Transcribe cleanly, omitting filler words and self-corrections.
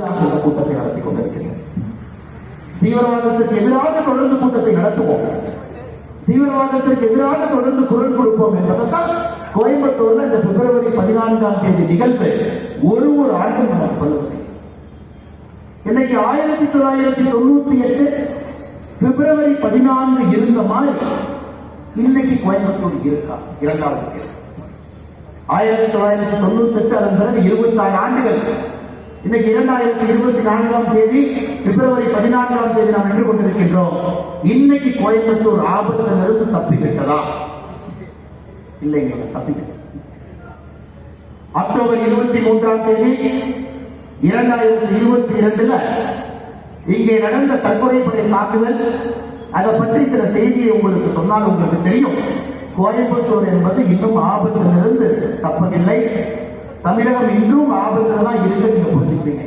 கூட்டத்தை நடத்தி கொண்டிருக்கிறேன். தீவிரவாதத்திற்கு எதிராக தொடர்ந்து கூட்டத்தை நடத்துவோம், தீவிரவாதத்திற்கு எதிராக தொடர்ந்து குரல் கொடுப்போம் என்பதைத்தான் கோயம்புத்தூர்ல இந்த பிப்ரவரி 14ஆம் தேதி நிகழ்வு ஒரு ஆண்டும் நமக்கு சொல்லுவது. இன்னைக்கு 1998 பிப்ரவரி 14 இருந்த மாதிரி இன்னைக்கு கோயம்புத்தூர் இருக்கா? இரண்டாவது கேள்வி. 1998 அதன் பிறகு 26 ஆண்டுகள். இன்னைக்கு 2024ஆம் தேதி பிப்ரவரி 14ஆம் தேதி நாம் நின்று கொண்டிருக்கின்றோம். இன்னைக்கு கோயம்புத்தூர் ஆபத்திலிருந்து தப்பிவிட்டதா? இல்லைங்க, தப்பிவிட்டது. அக்டோபர் 23ஆம் தேதி 2022 இங்கே நடந்த தற்கொலைப்படை தாக்குதல், அதை பற்றி சில செய்தியை உங்களுக்கு சொன்னால் உங்களுக்கு தெரியும். கோயம்புத்தூர் என்பது இன்னும் ஆபத்திலிருந்து தப்பவில்லை. தமிழகம் இன்னும் ஆபத்தில் தான் இருக்கு, நீங்க புரிஞ்சுப்பீங்க.